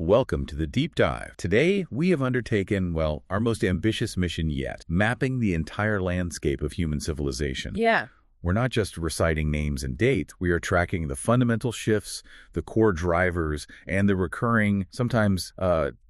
Welcome to the Deep Dive. Today, we have undertaken, well, our most ambitious mission yet, mapping the entire landscape of human civilization. Yeah. We're not just reciting names and dates. We are tracking the fundamental shifts, the core drivers, and the recurring, sometimes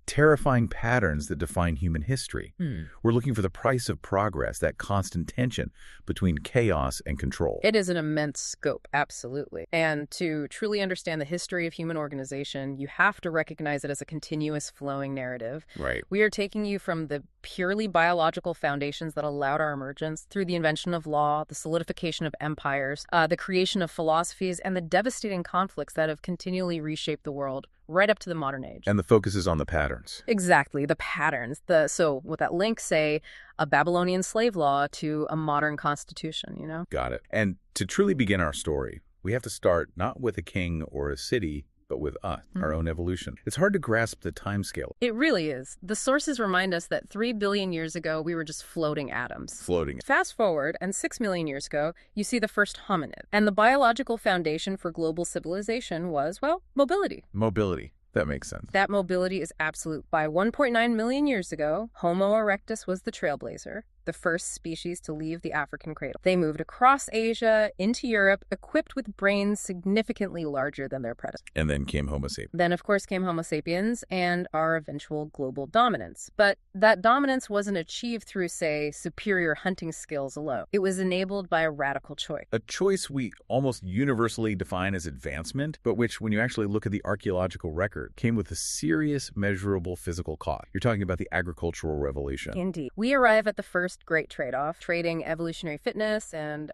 terrifying patterns that define human history. We're looking for the price of progress, that constant tension between chaos and control. It is an immense scope, absolutely. And to truly understand the history of human organization, you have to recognize it as a continuous flowing narrative. Right. We are taking you from the purely biological foundations that allowed our emergence through the invention of law, the solidification of empires, the creation of philosophies, and the devastating conflicts that have continually reshaped the world right up to the modern age. And the focus is on the patterns. Exactly, the patterns. So with that link, say, a Babylonian slave law to a modern constitution, you know? Got it. And to truly begin our story, we have to start not with a king or a city, but with us, our own evolution. It's hard to grasp the timescale. It really is. The sources remind us that 3 billion years ago, we were just floating atoms. Floating. Fast forward, and 6 million years ago, you see the first hominid. And the biological foundation for global civilization was, well, mobility. Mobility. That makes sense. That mobility is absolute. By 1.9 million years ago, Homo erectus was the trailblazer, the first species to leave the African cradle. They moved across Asia into Europe, equipped with brains significantly larger than their predecessors. And then came Homo sapiens. Then, of course, came Homo sapiens and our eventual global dominance. But that dominance wasn't achieved through, say, superior hunting skills alone. It was enabled by a radical choice. A choice we almost universally define as advancement, but which, when you actually look at the archaeological record, came with a serious, measurable physical cost. You're talking about the agricultural revolution. Indeed. We arrive at the first great trade-off, trading evolutionary fitness and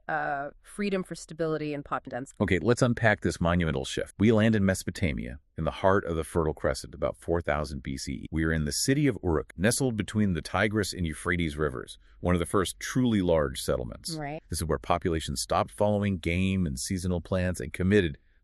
freedom for stability and population density. Okay, let's unpack this monumental shift. We land in Mesopotamia, in the heart of the Fertile Crescent, about 4000 BCE. We are in the city of Uruk, nestled between the Tigris and Euphrates rivers, one of the first truly large settlements. Right. This is where population stopped following game and seasonal plants and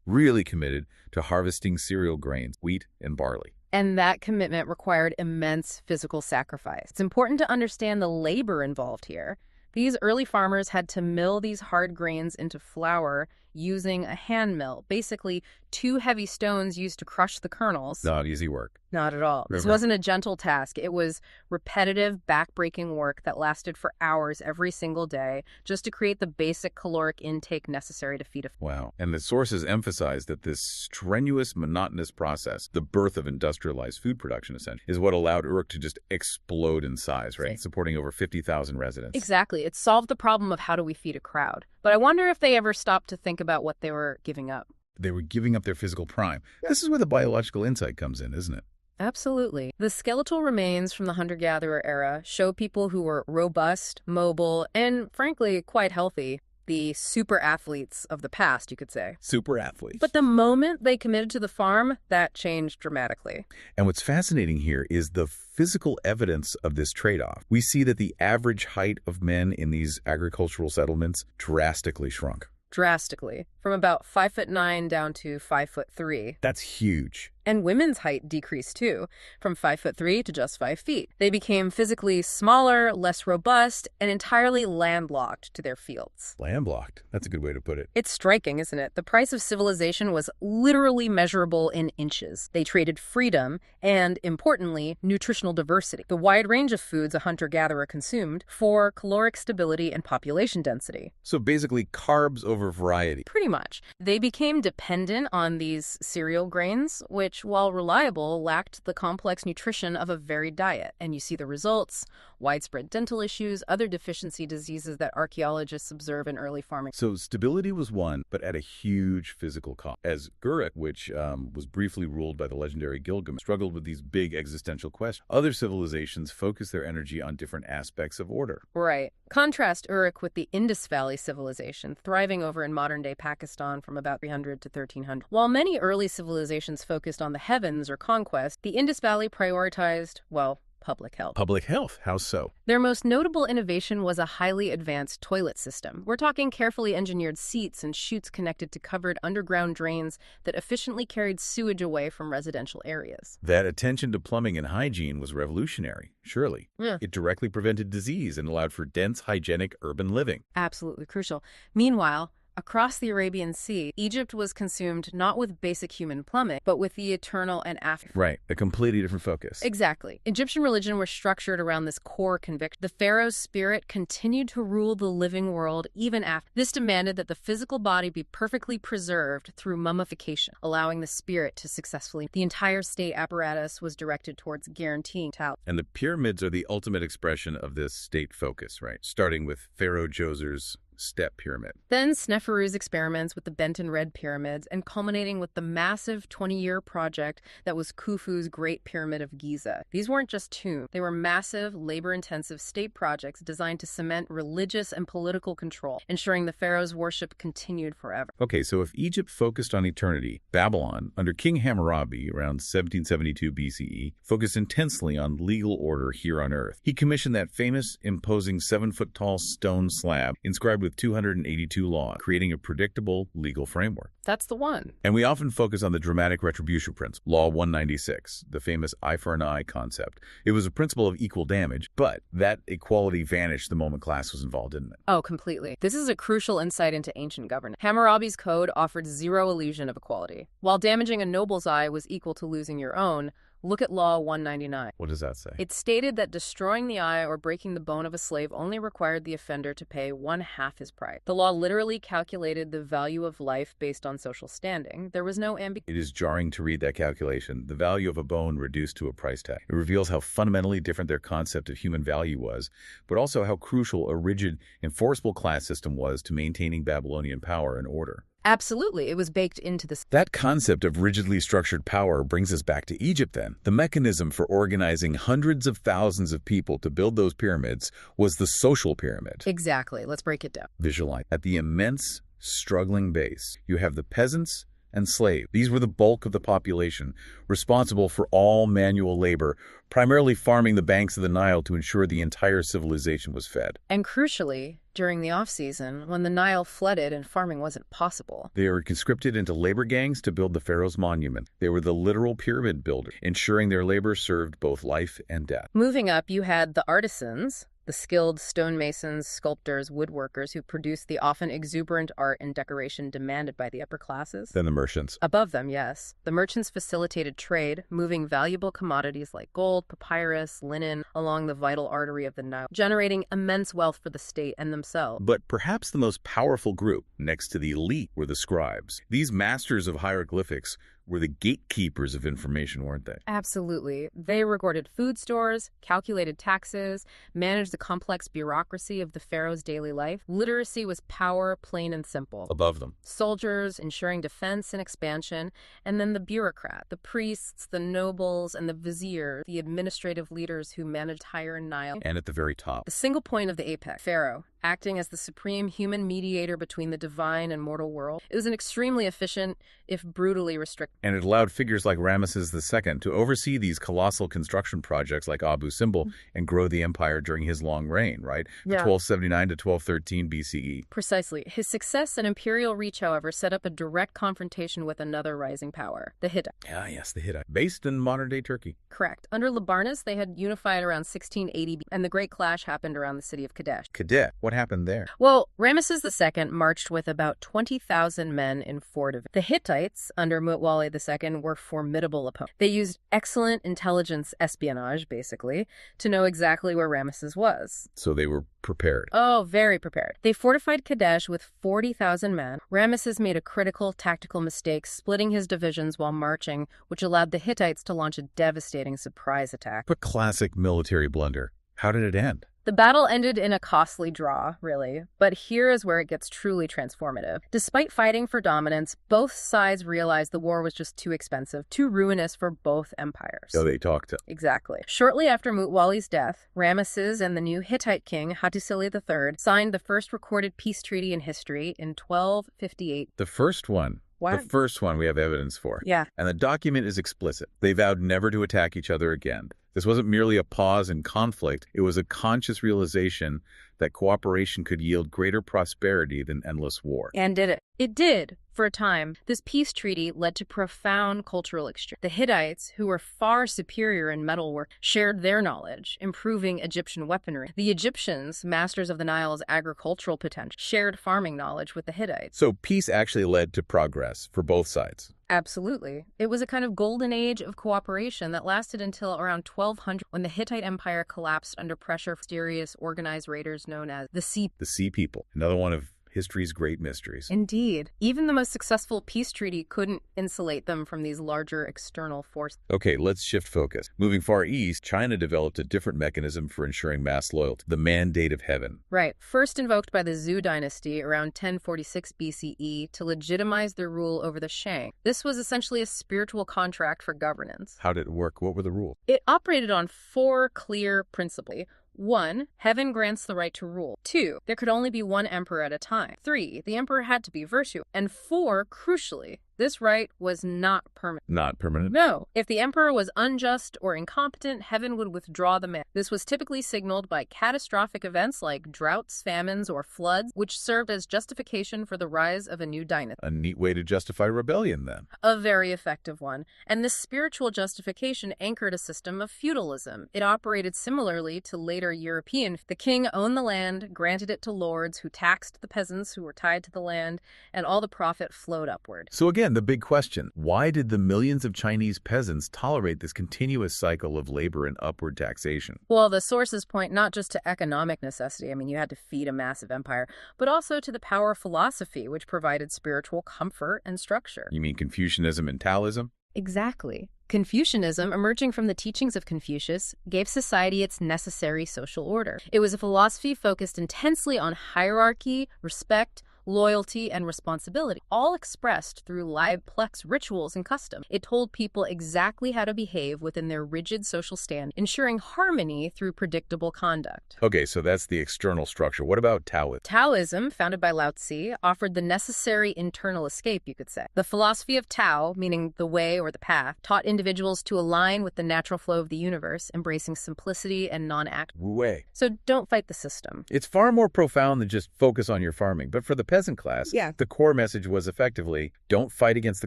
really committed to harvesting cereal grains, wheat and barley. And that commitment required immense physical sacrifice. It's important to understand the labor involved here. These early farmers had to mill these hard grains into flour using a hand mill, basically 2 heavy stones used to crush the kernels. Not easy work. Not at all. This wasn't a gentle task. It was repetitive, back-breaking work that lasted for hours every single day just to create the basic caloric intake necessary to feed a family. Wow. And the sources emphasize that this strenuous, monotonous process, the birth of industrialized food production, essentially, is what allowed Uruk to just explode in size, right? Supporting over 50,000 residents. Exactly. It solved the problem of how do we feed a crowd. But I wonder if they ever stopped to think about what they were giving up. They were giving up their physical prime. This is where the biological insight comes in, isn't it? Absolutely. The skeletal remains from the hunter-gatherer era show people who were robust, mobile, and frankly, quite healthy. The super athletes of the past, you could say. Super athletes. But the moment they committed to the farm, that changed dramatically. And what's fascinating here is the physical evidence of this trade-off. We see that the average height of men in these agricultural settlements drastically shrunk. Drastically. From about 5'9" down to 5'3". That's huge. And women's height decreased too, from 5'3" to just 5 feet. They became physically smaller, less robust, and entirely landlocked to their fields. Landlocked. That's a good way to put it. It's striking, isn't it? The price of civilization was literally measurable in inches. They traded freedom and, importantly, nutritional diversity, the wide range of foods a hunter-gatherer consumed, for caloric stability and population density. So basically carbs over variety. Pretty much. They became dependent on these cereal grains, which, while reliable, lacked the complex nutrition of a varied diet. And you see the results: widespread dental issues, other deficiency diseases that archaeologists observe in early farming. So stability was one, but at a huge physical cost. As Uruk, which was briefly ruled by the legendary Gilgamesh, struggled with these big existential questions, other civilizations focused their energy on different aspects of order. Right. Contrast Uruk with the Indus Valley civilization, thriving over in modern-day Pakistan from about 300 to 1300. While many early civilizations focused on the heavens or conquest, the Indus Valley prioritized, well, public health. Public health? How so? Their most notable innovation was a highly advanced toilet system. We're talking carefully engineered seats and chutes connected to covered underground drains that efficiently carried sewage away from residential areas. That attention to plumbing and hygiene was revolutionary, surely. Yeah. It directly prevented disease and allowed for dense, hygienic urban living. Absolutely crucial. Meanwhile, Across the Arabian Sea, Egypt was consumed not with basic human plumbing, but with the eternal and after. Right, a completely different focus. Exactly. Egyptian religion was structured around this core conviction. The pharaoh's spirit continued to rule the living world even after. This demanded that the physical body be perfectly preserved through mummification, allowing the spirit to successfully. The entire state apparatus was directed towards guaranteeing talent. And the pyramids are the ultimate expression of this state focus, right? Starting with Pharaoh Djoser's step pyramid. Then Sneferu's experiments with the bent and red pyramids, and culminating with the massive 20-year project that was Khufu's Great Pyramid of Giza. These weren't just tombs. They were massive, labor-intensive state projects designed to cement religious and political control, ensuring the pharaoh's worship continued forever. Okay, so if Egypt focused on eternity, Babylon, under King Hammurabi around 1772 BCE, focused intensely on legal order here on Earth. He commissioned that famous, imposing 7-foot-tall stone slab inscribed with 282 laws, creating a predictable legal framework. That's the one. And we often focus on the dramatic retribution principle, Law 196, the famous eye for an eye concept. It was a principle of equal damage, but that equality vanished the moment class was involved, didn't it? Oh, completely. This is a crucial insight into ancient governance. Hammurabi's code offered zero illusion of equality. While damaging a noble's eye was equal to losing your own, look at Law 199. What does that say? It stated that destroying the eye or breaking the bone of a slave only required the offender to pay 1/2 his price. The law literally calculated the value of life based on social standing. There was no ambiguity. It is jarring to read that calculation. The value of a bone reduced to a price tag. It reveals how fundamentally different their concept of human value was, but also how crucial a rigid, enforceable class system was to maintaining Babylonian power and order. Absolutely. It was baked into the... That concept of rigidly structured power brings us back to Egypt then. The mechanism for organizing hundreds of thousands of people to build those pyramids was the social pyramid. Exactly. Let's break it down. Visualize. At the immense, struggling base, you have the peasants and slaves. These were the bulk of the population, responsible for all manual labor, primarily farming the banks of the Nile to ensure the entire civilization was fed. And crucially, during the off-season, when the Nile flooded and farming wasn't possible, they were conscripted into labor gangs to build the pharaoh's monument. They were the literal pyramid builders, ensuring their labor served both life and death. Moving up, you had the artisans, the skilled stonemasons, sculptors, woodworkers who produced the often exuberant art and decoration demanded by the upper classes. Then the merchants. Above them, yes. The merchants facilitated trade, moving valuable commodities like gold, papyrus, linen along the vital artery of the Nile, generating immense wealth for the state and themselves. But perhaps the most powerful group, next to the elite, were the scribes. These masters of hieroglyphics were the gatekeepers of information, weren't they? Absolutely. They recorded food stores, calculated taxes, managed the complex bureaucracy of the pharaoh's daily life. Literacy was power, plain and simple. Above them. Soldiers ensuring defense and expansion, and then the bureaucrat, the priests, the nobles, and the vizier, the administrative leaders who managed higher Nile. And at the very top, the single point of the apex, Pharaoh, acting as the supreme human mediator between the divine and mortal world. It was an extremely efficient, if brutally restrictive. And it allowed figures like Ramesses II to oversee these colossal construction projects like Abu Simbel and grow the empire during his long reign, right? Yeah. 1279 to 1213 BCE. Precisely. His success and imperial reach, however, set up a direct confrontation with another rising power, the Hittites. Ah, yes, the Hittites. Based in modern-day Turkey. Correct. Under Labarnus, they had unified around 1680, and the Great Clash happened around the city of Kadesh. Kadesh. What happened there? Well, Ramesses II marched with about 20,000 men in 4 divisions. The Hittites, under Mutwalli II, were formidable opponents. They used excellent intelligence espionage, basically, to know exactly where Ramesses was. So they were prepared. Oh, very prepared. They fortified Kadesh with 40,000 men. Ramesses made a critical tactical mistake, splitting his divisions while marching, which allowed the Hittites to launch a devastating surprise attack. A classic military blunder. How did it end? The battle ended in a costly draw, really, but here is where it gets truly transformative. Despite fighting for dominance, both sides realized the war was just too expensive, too ruinous for both empires. So they talked. Exactly. Shortly after Mutwalli's death, Ramesses and the new Hittite king, Hattusili III, signed the first recorded peace treaty in history in 1258. The first one. What? The first one we have evidence for. Yeah. And the document is explicit. They vowed never to attack each other again. This wasn't merely a pause in conflict. It was a conscious realization that cooperation could yield greater prosperity than endless war. And did it? It did. For a time, this peace treaty led to profound cultural exchange. The Hittites, who were far superior in metalwork, shared their knowledge, improving Egyptian weaponry. The Egyptians, masters of the Nile's agricultural potential, shared farming knowledge with the Hittites. So peace actually led to progress for both sides. Absolutely. It was a kind of golden age of cooperation that lasted until around 1200, when the Hittite Empire collapsed under pressure from mysterious organized raiders known as the Sea People. Another one of history's great mysteries. Indeed. Even the most successful peace treaty couldn't insulate them from these larger external forces. Okay, let's shift focus. Moving far east, China developed a different mechanism for ensuring mass loyalty, the Mandate of Heaven. Right. First invoked by the Zhou dynasty around 1046 BCE to legitimize their rule over the Shang. This was essentially a spiritual contract for governance. How did it work? What were the rules? It operated on 4 clear principles. 1. Heaven grants the right to rule. 2. There could only be one emperor at a time. 3. The emperor had to be virtuous. And 4, crucially, this right was not permanent. Not permanent? No. If the emperor was unjust or incompetent, heaven would withdraw the mandate. This was typically signaled by catastrophic events like droughts, famines, or floods, which served as justification for the rise of a new dynasty. A neat way to justify rebellion, then. A very effective one. And this spiritual justification anchored a system of feudalism. It operated similarly to later European. The king owned the land, granted it to lords who taxed the peasants who were tied to the land, and all the profit flowed upward. So again, the big question, why did the millions of Chinese peasants tolerate this continuous cycle of labor and upward taxation? Well, the sources point not just to economic necessity, you had to feed a massive empire, but also to the power of philosophy, which provided spiritual comfort and structure. You mean Confucianism and Taoism? Exactly. Confucianism, emerging from the teachings of Confucius, gave society its necessary social order. It was a philosophy focused intensely on hierarchy, respect, loyalty, and responsibility, all expressed through complex rituals and customs. It told people exactly how to behave within their rigid social stand, ensuring harmony through predictable conduct. Okay, so that's the external structure. What about Taoism? Taoism, founded by Lao Tzu, offered the necessary internal escape, you could say. The philosophy of Tao, meaning the way or the path, taught individuals to align with the natural flow of the universe, embracing simplicity and non-action. Wu Wei. So don't fight the system. It's far more profound than just focus on your farming, but for the peasant class, the core message was effectively, don't fight against the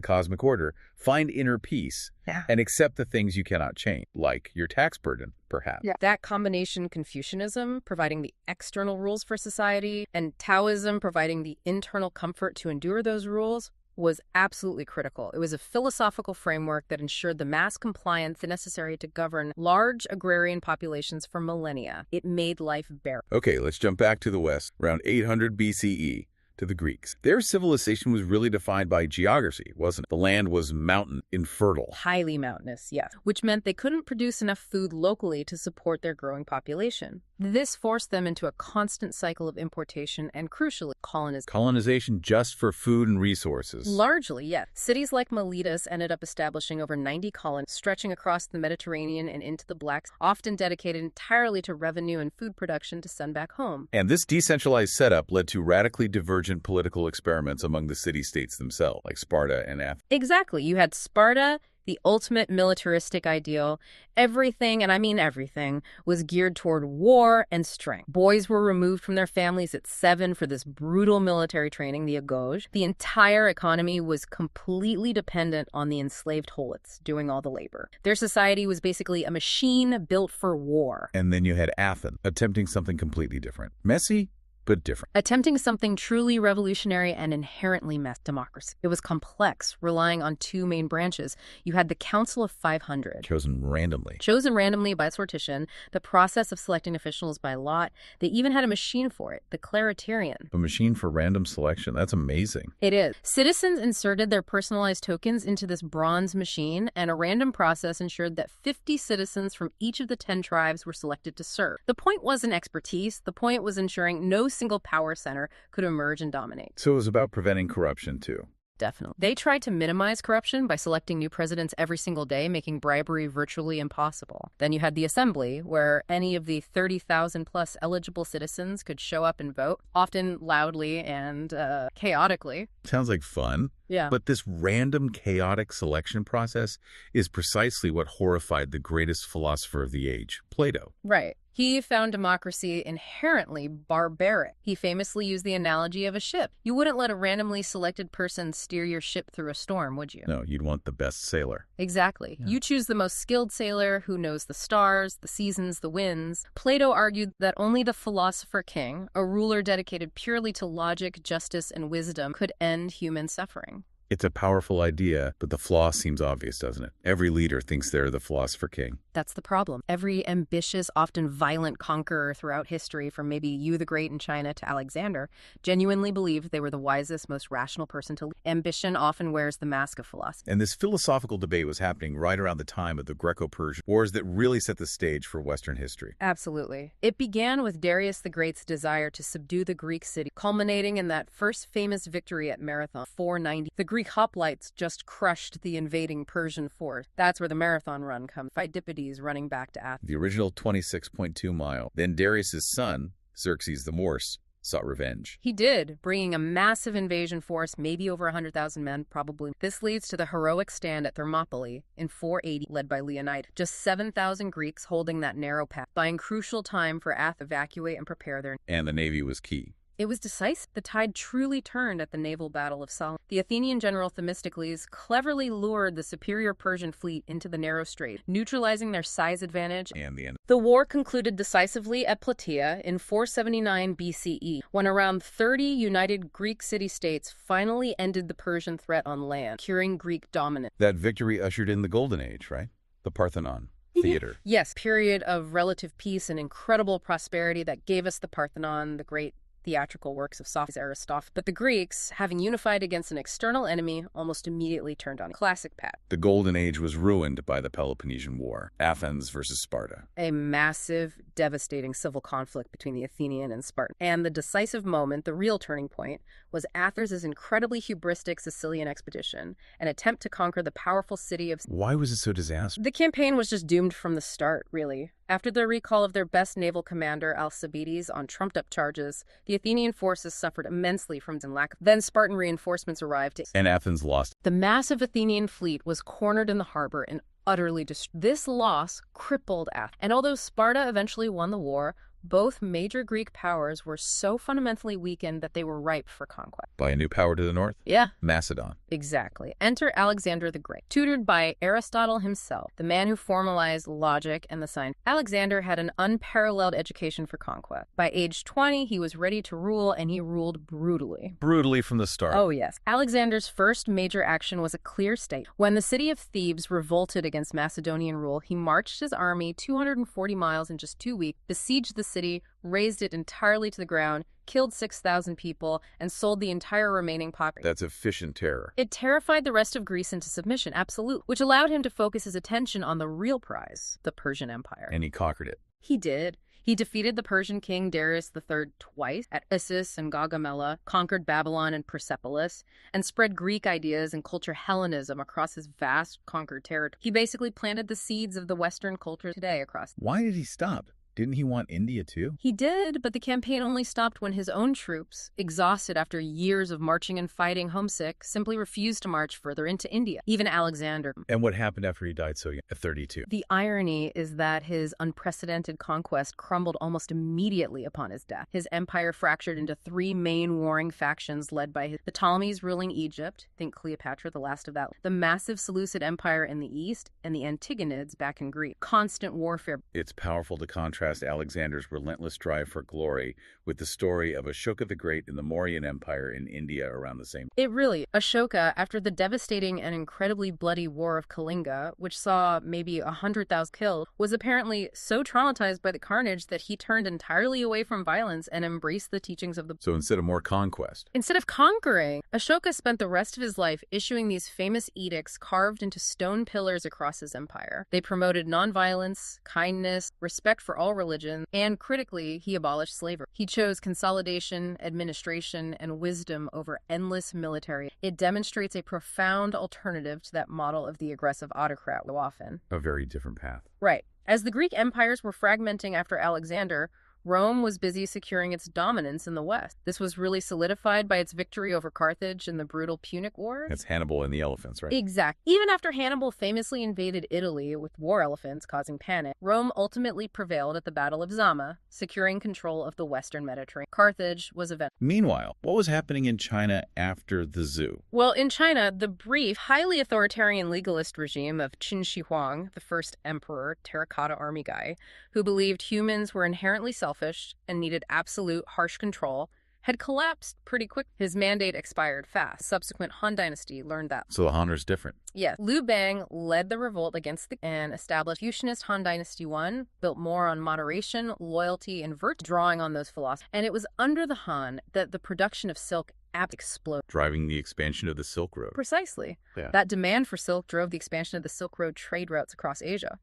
cosmic order, find inner peace, and accept the things you cannot change, like your tax burden, perhaps. That combination, Confucianism providing the external rules for society and Taoism providing the internal comfort to endure those rules, was absolutely critical. It was a philosophical framework that ensured the mass compliance necessary to govern large agrarian populations for millennia. It made life bearable. Okay, let's jump back to the West, around 800 BCE. To the Greeks. Their civilization was really defined by geography, wasn't it? The land was mountain, infertile. Highly mountainous, yes. Which meant they couldn't produce enough food locally to support their growing population. This forced them into a constant cycle of importation and, crucially, colonization. Colonization just for food and resources. Largely, yes. Cities like Miletus ended up establishing over 90 colonies, stretching across the Mediterranean and into the Black Sea, often dedicated entirely to revenue and food production to send back home. And this decentralized setup led to radically divergent political experiments among the city-states themselves, like Sparta and Athens. Exactly. You had Sparta, the ultimate militaristic ideal. Everything, and I mean everything, was geared toward war and strength. Boys were removed from their families at 7 for this brutal military training, the agoj. The entire economy was completely dependent on the enslaved hoplites doing all the labor. Their society was basically a machine built for war. And then you had Athens, attempting something completely different. Messy, but different. Attempting something truly revolutionary and inherently democracy. It was complex, relying on 2 main branches. You had the Council of 500. Chosen randomly. Chosen randomly by sortition, the process of selecting officials by lot. They even had a machine for it, the Clariterion. A machine for random selection. That's amazing. It is. Citizens inserted their personalized tokens into this bronze machine, and a random process ensured that 50 citizens from each of the 10 tribes were selected to serve. The point wasn't expertise. The point was ensuring no single power center could emerge and dominate. So it was about preventing corruption, too. Definitely. They tried to minimize corruption by selecting new presidents every single day, making bribery virtually impossible. Then you had the assembly, where any of the 30,000 plus eligible citizens could show up and vote, often loudly and chaotically. Sounds like fun. Yeah. But this random, chaotic selection process is precisely what horrified the greatest philosopher of the age, Plato. Right. He found democracy inherently barbaric. He famously used the analogy of a ship. You wouldn't let a randomly selected person steer your ship through a storm, would you? No, you'd want the best sailor. Exactly. Yeah. You choose the most skilled sailor who knows the stars, the seasons, the winds. Plato argued that only the philosopher king, a ruler dedicated purely to logic, justice, and wisdom, could end human suffering. It's a powerful idea, but the flaw seems obvious, doesn't it? Every leader thinks they're the philosopher king. That's the problem. Every ambitious, often violent conqueror throughout history, from maybe Yu the Great in China to Alexander, genuinely believed they were the wisest, most rational person to lead. Ambition often wears the mask of philosophy. And this philosophical debate was happening right around the time of the Greco-Persian wars that really set the stage for Western history. Absolutely. It began with Darius the Great's desire to subdue the Greek city, culminating in that first famous victory at Marathon, 490. The Greek hoplites just crushed the invading Persian force. That's where the Marathon run comes. Pheidippides running back to Athens. The original 26.2 mile. Then Darius's son, Xerxes the Morse, sought revenge. He did, bringing a massive invasion force, maybe over 100,000 men, probably. This leads to the heroic stand at Thermopylae in 480, led by Leonidas. Just 7,000 Greeks holding that narrow path, buying crucial time for Athens to evacuate and prepare their... And the navy was key. It was decisive. The tide truly turned at the naval battle of Salamis. The Athenian general Themistocles cleverly lured the superior Persian fleet into the narrow strait, neutralizing their size advantage. And the end. The war concluded decisively at Plataea in 479 BCE, when around 30 united Greek city-states finally ended the Persian threat on land, securing Greek dominance. That victory ushered in the Golden Age, right? The Parthenon. Theater. Yes, period of relative peace and incredible prosperity that gave us the Parthenon, the great theatrical works of Sophocles, Aristophanes. But the Greeks, having unified against an external enemy, almost immediately turned on classic path. The Golden Age was ruined by the Peloponnesian War, Athens versus Sparta. A massive, devastating civil conflict between the Athenian and Spartan. And the decisive moment, the real turning point, was Athens' incredibly hubristic Sicilian expedition, an attempt to conquer the powerful city of... Why was it so disastrous? The campaign was just doomed from the start, really. After the recall of their best naval commander, Alcibiades, on trumped-up charges, the Athenian forces suffered immensely from lack. Then Spartan reinforcements arrived. And Athens lost. The massive Athenian fleet was cornered in the harbor and utterly destroyed. This loss crippled Athens. And although Sparta eventually won the war, both major Greek powers were so fundamentally weakened that they were ripe for conquest. By a new power to the north? Yeah. Macedon. Exactly. Enter Alexander the Great, tutored by Aristotle himself, the man who formalized logic and the science. Alexander had an unparalleled education for conquest. By age 20, he was ready to rule, and he ruled brutally. Brutally from the start. Oh, yes. Alexander's first major action was a clear state. When the city of Thebes revolted against Macedonian rule, he marched his army 240 miles in just 2 weeks, besieged the city, razed it entirely to the ground, killed 6,000 people, and sold the entire remaining population. That's efficient terror. It terrified the rest of Greece into submission, absolutely, which allowed him to focus his attention on the real prize, the Persian Empire. And he conquered it. He did. He defeated the Persian king Darius III twice at Issus and Gaugamela, conquered Babylon and Persepolis, and spread Greek ideas and culture Hellenism across his vast conquered territory. He basically planted the seeds of the Western culture today across. Why did he stop? Didn't he want India too? He did, but the campaign only stopped when his own troops, exhausted after years of marching and fighting homesick, simply refused to march further into India. Even Alexander. And what happened after he died so young, at 32? The irony is that his unprecedented conquest crumbled almost immediately upon his death. His empire fractured into 3 main warring factions led by the Ptolemies ruling Egypt, think Cleopatra, the last of that, the massive Seleucid Empire in the east, and the Antigonids back in Greece. Constant warfare. It's powerful to contrast Alexander's relentless drive for glory with the story of Ashoka the Great in the Mauryan Empire in India around the same. It really, Ashoka, after the devastating and incredibly bloody War of Kalinga, which saw maybe 100,000 killed, was apparently so traumatized by the carnage that he turned entirely away from violence and embraced the teachings of the... So instead of more conquest. Instead of conquering, Ashoka spent the rest of his life issuing these famous edicts carved into stone pillars across his empire. They promoted nonviolence, kindness, respect for all religion, and critically, he abolished slavery. He chose consolidation, administration, and wisdom over endless military. It demonstrates a profound alternative to that model of the aggressive autocrat so often. A very different path. Right. As the Greek empires were fragmenting after Alexander, Rome was busy securing its dominance in the West. This was really solidified by its victory over Carthage in the brutal Punic War. That's Hannibal and the elephants, right? Exactly. Even after Hannibal famously invaded Italy with war elephants causing panic, Rome ultimately prevailed at the Battle of Zama, securing control of the Western Mediterranean. Carthage was eventually. Meanwhile, what was happening in China after the zoo? Well, in China, the brief, highly authoritarian legalist regime of Qin Shi Huang, the first emperor, terracotta army guy, who believed humans were inherently selfish and needed absolute, harsh control, had collapsed pretty quick. His mandate expired fast. Subsequent Han Dynasty learned that. So the Han is different. Yes. Liu Bang led the revolt against and established Confucianist Han Dynasty I, built more on moderation, loyalty, and virtue, drawing on those philosophies. And it was under the Han that the production of silk exploded. Driving the expansion of the Silk Road. Precisely. Yeah. That demand for silk drove the expansion of the Silk Road trade routes across Asia.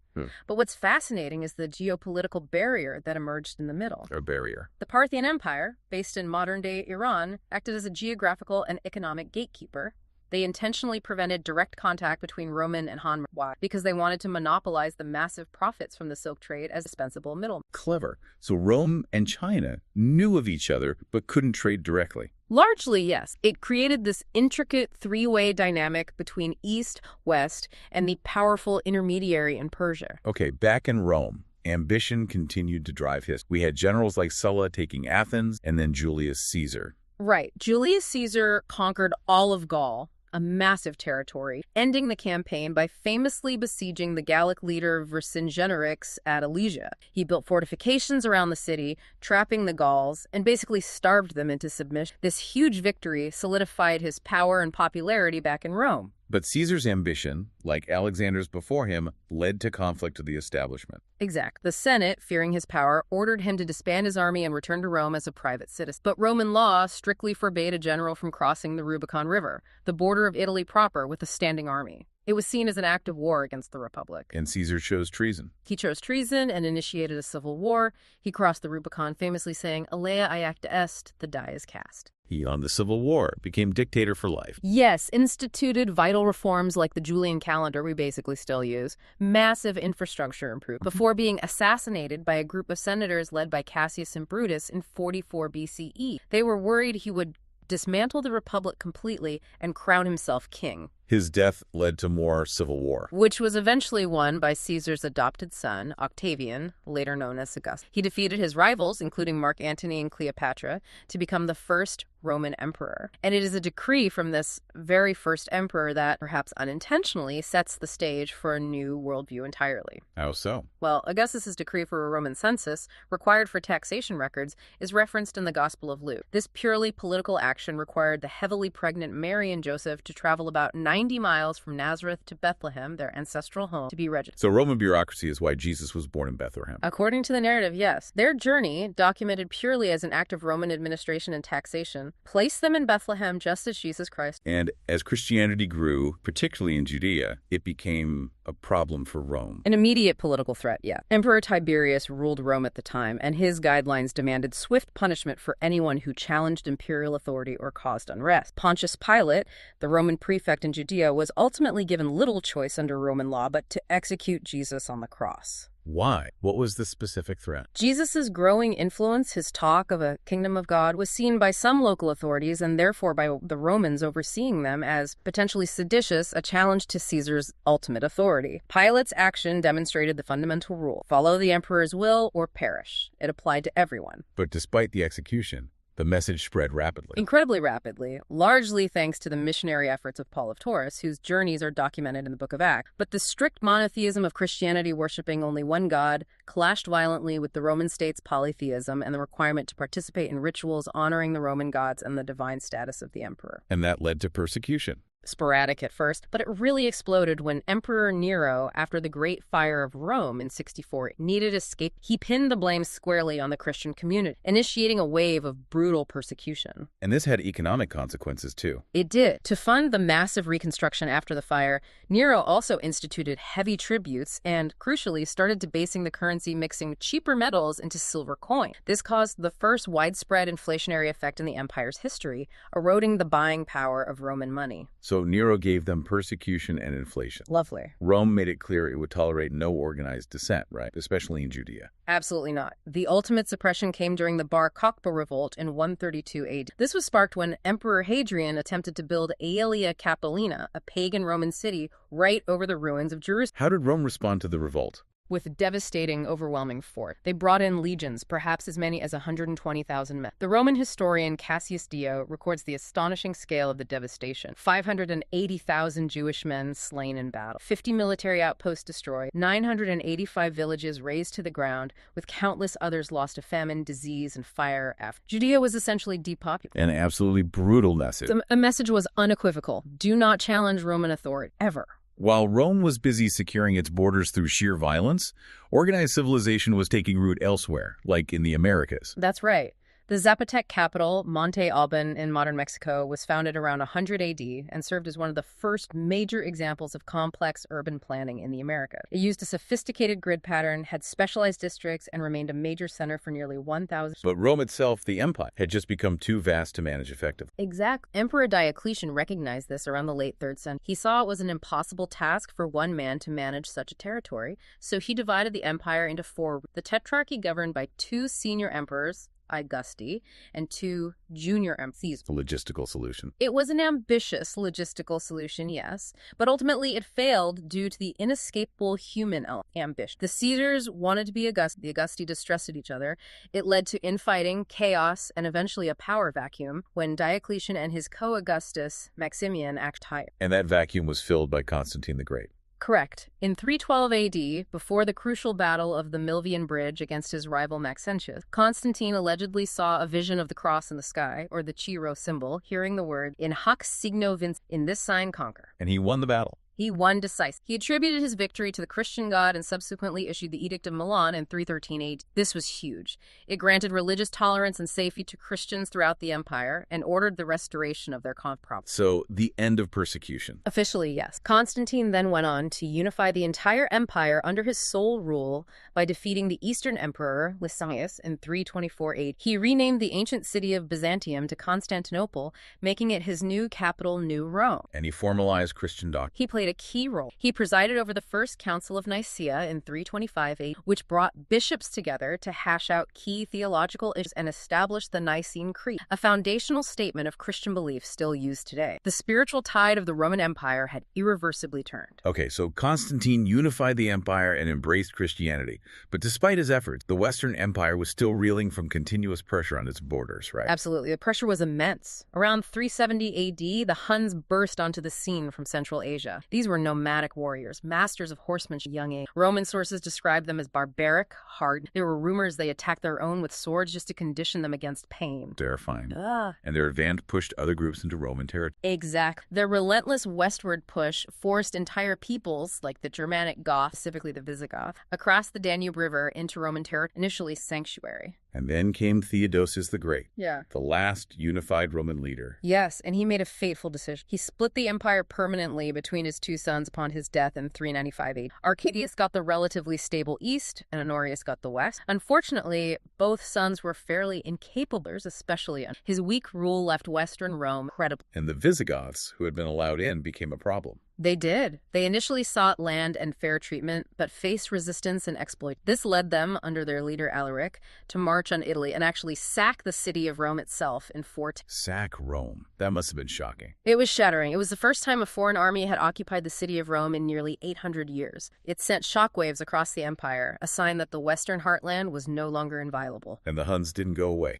But what's fascinating is the geopolitical barrier that emerged in the middle. A barrier. The Parthian Empire, based in modern-day Iran, acted as a geographical and economic gatekeeper. They intentionally prevented direct contact between Roman and Han. Why? Because they wanted to monopolize the massive profits from the silk trade as a dispensable middleman. Clever. So Rome and China knew of each other but couldn't trade directly. Largely, yes. It created this intricate three-way dynamic between East, West, and the powerful intermediary in Persia. Okay, back in Rome, ambition continued to drive history. We had generals like Sulla taking Athens and then Julius Caesar. Right. Julius Caesar conquered all of Gaul, a massive territory, ending the campaign by famously besieging the Gallic leader Vercingetorix at Alesia. He built fortifications around the city, trapping the Gauls, and basically starved them into submission. This huge victory solidified his power and popularity back in Rome. But Caesar's ambition, like Alexander's before him, led to conflict with the establishment. Exactly. The Senate, fearing his power, ordered him to disband his army and return to Rome as a private citizen. But Roman law strictly forbade a general from crossing the Rubicon River, the border of Italy proper, with a standing army. It was seen as an act of war against the Republic. And Caesar chose treason. He chose treason and initiated a civil war. He crossed the Rubicon, famously saying, "Alea iacta est," the die is cast. He won the Civil War, became dictator for life. Yes, instituted vital reforms like the Julian calendar we basically still use, massive infrastructure improvement, before being assassinated by a group of senators led by Cassius and Brutus in 44 BCE. They were worried he would dismantle the Republic completely and crown himself king. His death led to more civil war, which was eventually won by Caesar's adopted son, Octavian, later known as Augustus. He defeated his rivals, including Mark Antony and Cleopatra, to become the first Roman emperor. And it is a decree from this very first emperor that, perhaps unintentionally, sets the stage for a new worldview entirely. How so? Well, Augustus's decree for a Roman census, required for taxation records, is referenced in the Gospel of Luke. This purely political action required the heavily pregnant Mary and Joseph to travel about 90 miles from Nazareth to Bethlehem, their ancestral home, to be registered. So Roman bureaucracy is why Jesus was born in Bethlehem. According to the narrative, yes. Their journey, documented purely as an act of Roman administration and taxation, placed them in Bethlehem just as Jesus Christ. And as Christianity grew, particularly in Judea, it became a problem for Rome. An immediate political threat, yeah. Emperor Tiberius ruled Rome at the time, and his guidelines demanded swift punishment for anyone who challenged imperial authority or caused unrest. Pontius Pilate, the Roman prefect in Judea, was ultimately given little choice under Roman law but to execute Jesus on the cross. Why? What was the specific threat? Jesus' growing influence, his talk of a kingdom of God, was seen by some local authorities and therefore by the Romans overseeing them as potentially seditious, a challenge to Caesar's ultimate authority. Pilate's action demonstrated the fundamental rule: follow the emperor's will or perish. It applied to everyone. But despite the execution, the message spread rapidly. Incredibly rapidly, largely thanks to the missionary efforts of Paul of Taurus, whose journeys are documented in the Book of Acts. But the strict monotheism of Christianity, worshiping only one God, clashed violently with the Roman state's polytheism and the requirement to participate in rituals honoring the Roman gods and the divine status of the emperor. And that led to persecution. Sporadic at first, but it really exploded when Emperor Nero, after the Great Fire of Rome in 64, needed escape. He pinned the blame squarely on the Christian community, initiating a wave of brutal persecution. And this had economic consequences, too. It did. To fund the massive reconstruction after the fire, Nero also instituted heavy tributes and, crucially, started debasing the currency, mixing cheaper metals into silver coin. This caused the first widespread inflationary effect in the empire's history, eroding the buying power of Roman money. So Nero gave them persecution and inflation. Lovely. Rome made it clear it would tolerate no organized dissent, right? Especially in Judea. Absolutely not. The ultimate suppression came during the Bar Kokhba revolt in 132 AD. This was sparked when Emperor Hadrian attempted to build Aelia Capitolina, a pagan Roman city, right over the ruins of Jerusalem. How did Rome respond to the revolt? With devastating, overwhelming force. They brought in legions, perhaps as many as 120,000 men. The Roman historian Cassius Dio records the astonishing scale of the devastation. 580,000 Jewish men slain in battle, 50 military outposts destroyed, 985 villages razed to the ground, with countless others lost to famine, disease, and fire after. Judea was essentially depopulated. An absolutely brutal message. The message was unequivocal. Do not challenge Roman authority, ever. While Rome was busy securing its borders through sheer violence, organized civilization was taking root elsewhere, like in the Americas. That's right. The Zapotec capital, Monte Alban in modern Mexico, was founded around 100 AD and served as one of the first major examples of complex urban planning in the Americas. It used a sophisticated grid pattern, had specialized districts, and remained a major center for nearly 1,000. But Rome itself, the empire, had just become too vast to manage effectively. Exactly. Emperor Diocletian recognized this around the late 3rd century. He saw it was an impossible task for one man to manage such a territory, so he divided the empire into 4. The tetrarchy governed by 2 senior emperors, Augusti, and 2 junior emperors. A logistical solution. It was an ambitious logistical solution, yes, but ultimately it failed due to the inescapable human ambition. The Caesars wanted to be Augusti. The Augusti distrusted each other. It led to infighting, chaos, and eventually a power vacuum when Diocletian and his co-Augustus, Maximian, acted tired. And that vacuum was filled by Constantine the Great. Correct. In 312 AD, before the crucial battle of the Milvian Bridge against his rival Maxentius, Constantine allegedly saw a vision of the cross in the sky, or the Chi-Rho symbol, hearing the word, "In hoc signo vince," in this sign conquer. And he won the battle. He won decisively. He attributed his victory to the Christian god and subsequently issued the Edict of Milan in 313 AD. This was huge. It granted religious tolerance and safety to Christians throughout the empire and ordered the restoration of their property. So, the end of persecution. Officially, yes. Constantine then went on to unify the entire empire under his sole rule by defeating the Eastern Emperor, Lysias, in 324 AD. He renamed the ancient city of Byzantium to Constantinople, making it his new capital, New Rome. And he formalized Christian doctrine. He played a key role. He presided over the First Council of Nicaea in 325 AD, which brought bishops together to hash out key theological issues and establish the Nicene Creed, a foundational statement of Christian belief still used today. The spiritual tide of the Roman Empire had irreversibly turned. Okay, so Constantine unified the empire and embraced Christianity. But despite his efforts, the Western Empire was still reeling from continuous pressure on its borders, right? Absolutely. The pressure was immense. Around 370 AD, the Huns burst onto the scene from Central Asia. These were nomadic warriors, masters of horsemanship at a young age. Roman sources described them as barbaric, hard. There were rumors they attacked their own with swords just to condition them against pain. Terrifying. And their advance pushed other groups into Roman territory. Exactly. Their relentless westward push forced entire peoples, like the Germanic Goths, specifically the Visigoths, across the Danube River into Roman territory, initially sanctuary. And then came Theodosius the Great, the last unified Roman leader. Yes, and he made a fateful decision. He split the empire permanently between his 2 sons upon his death in 395 AD. Arcadius got the relatively stable east, and Honorius got the west. Unfortunately, both sons were fairly incapable, especially his weak rule left Western Rome incredible. And the Visigoths, who had been allowed in, became a problem. They did. They initially sought land and fair treatment, but faced resistance and exploit. This led them, under their leader Alaric, to march on Italy and actually sack the city of Rome itself in 410. Sack Rome. That must have been shocking. It was shattering. It was the first time a foreign army had occupied the city of Rome in nearly 800 years. It sent shockwaves across the empire, a sign that the western heartland was no longer inviolable. And the Huns didn't go away.